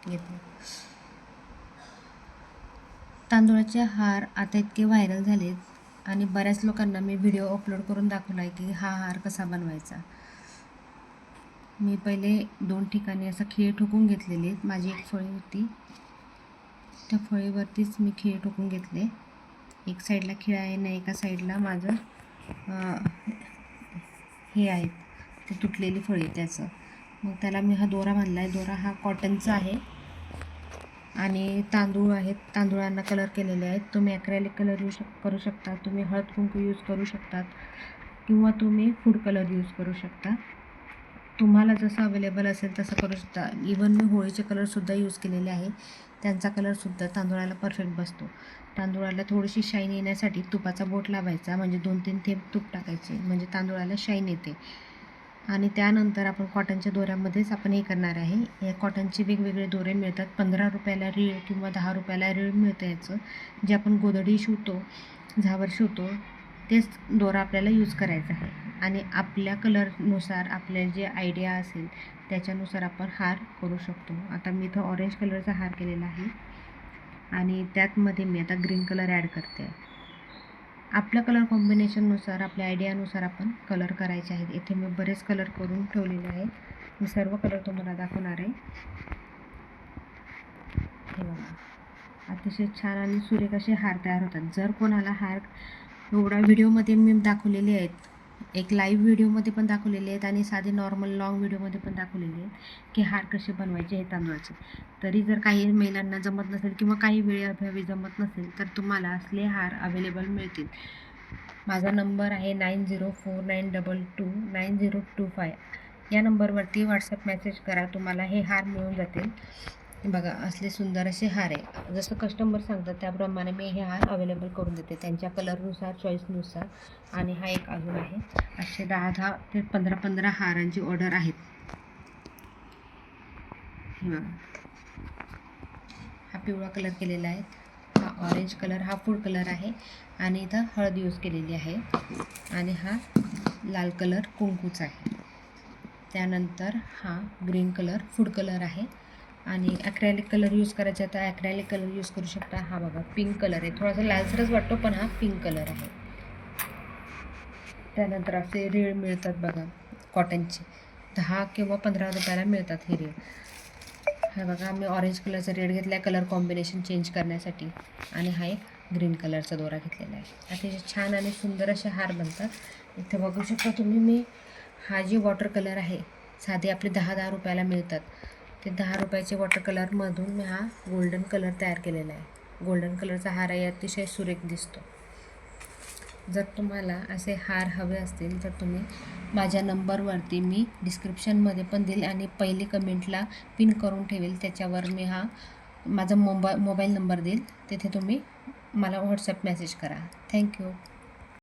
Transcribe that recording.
घेतले. तांदूळाचे हार आता इतके व्हायरल झालेत आणि बऱ्याच लोकांना मी व्हिडिओ अपलोड करून दाखवला आहे की हा हार कसा बनवायचा. मी पहिले 2 ठिकाणी असं खिळे ठोकून घेतलेले. माझी एक फळी होती, त्या फळीवरतीच मी खिळे ठोकून घेतले. एक साईडला खिळा आहे ना एका साईडला माझं हे आहेत ते तुटलेली फळी त्याचं. मग त्याला मी हा दोरा बांधला आहे. दोरा हा कॉटनचा आहे आणि तांदूळ आहेत, तांदूळांना कलर केलेले आहेत. तुम्ही ॲक्रेलिक कलर करू शकता, तुम्ही हळद कुंकू यूज करू शकतात किंवा तुम्ही फूड कलर यूज करू शकता. तुम्हाला जसं अवेलेबल असेल तसं करू शकता. इवन मी होळीचे कलरसुद्धा यूज केलेले आहे. त्यांचा कलरसुद्धा तांदूळाला परफेक्ट बसतो. तांदूळाला थोडीशी शाईन येण्यासाठी तुपाचा बोट लावायचा, म्हणजे 2-3 थेंब तूप टाकायचे, म्हणजे तांदूळाला शाईन येते. आणि त्यानंतर आपण कॉटनच्या दोऱ्यामध्येच आपण हे करणार आहे. हे कॉटनचे वेगवेगळे दोरे मिळतात. 15 रुपयाला रीळ किंवा 10 रुपयाला रीळ मिळतं याचं. जे आपण गोधडी शिवतो, झावर शिवतो, तेच दोरा आपल्याला यूज करायचा आहे. आणि आपल्या कलरनुसार आपल्याला जे आयडिया असेल त्याच्यानुसार आपण हार करू शकतो. आता मी इथं ऑरेंज कलरचा हार केलेला आहे आणि त्यातमध्ये मी आता ग्रीन कलर ॲड करते. आपल्या कलर कॉम्बिनेशननुसार, आपल्या आयडियानुसार आपण कलर करायचे आहेत. इथे मी बरेच कलर करून ठेवलेले आहेत. मी सर्व कलर तुम्हाला दाखवणार आहे. हे बघा, अतिशय छान आणि सुरेख असे हार तयार होतात. जर कोणाला हार एवढा व्हिडिओमध्ये मी दाखवलेले आहेत, एक लाईव्ह व्हिडिओमध्ये पण दाखवलेले आहेत आणि साधे नॉर्मल लॉंग व्हिडिओमध्ये पण दाखवलेले आहेत की हार कसे बनवायचे हे तांदूळाचे. तरी जर काही महिलांना जमत नसेल किंवा काही वेळेअभावी जमत नसेल तर तुम्हाला असले हार अवेलेबल मिळतील. माझा नंबर आहे 9049229025. या नंबरवरती व्हॉट्सअप मेसेज करा, तुम्हाला हे हार मिळून जातील. बघा, असले सुंदर असे हार आहे. जसं कस्टमर सांगतात त्याप्रमाणे मी हे हार अवेलेबल करून देते त्यांच्या कलरनुसार, चॉईसनुसार. आणि हा एक अजून आहे. असे 10 ते 15 हारांची ऑर्डर आहेत. हे बघा, हा पिवळा कलर केलेला आहे, हा ऑरेंज कलर, हा फूड कलर आहे आणि इथं हळद यूज केलेली आहे आणि हा लाल कलर कुंकूचा आहे. त्यानंतर हा ग्रीन कलर फूड कलर आहे आणि ॲक्रेलिक कलर यूज करायचा तर ॲक्रेलिक कलर यूज करू शकता. हा बघा पिंक कलर आहे, थोडासा लालसरच वाटतो पण हा पिंक कलर आहे. त्यानंतर असे रीळ मिळतात बघा कॉटनचे, 10 किंवा 15 रुपयाला मिळतात हे रीळ. हा बघा, मी ऑरेंज कलरचा रीळ घेतला आहे कलर कॉम्बिनेशन चेंज करण्यासाठी आणि हा एक ग्रीन कलरचा दोरा घेतलेला आहे. अतिशय छान आणि सुंदर असे हार बनतात. इथे बघू शकता तुम्ही, मी हा जे वॉटर कलर आहे साधे आपले 10-10 रुपयाला मिळतात, ते 10 रुपयाचे वॉटर कलरमधून मी हा गोल्डन कलर तयार केलेला आहे. गोल्डन कलरचा हार आहे, अतिशय सुरेख दिसतो. जर तुम्हाला असे हार हवे असतील तर तुम्ही माझ्या नंबरवरती मी डिस्क्रिप्शनमध्ये पण देईल आणि पहिली कमेंटला पिन करून ठेवेल, त्याच्यावर मी हा माझा मोबाईल नंबर देईल. तिथे तुम्ही मला व्हॉट्सअप मेसेज करा. थँक्यू.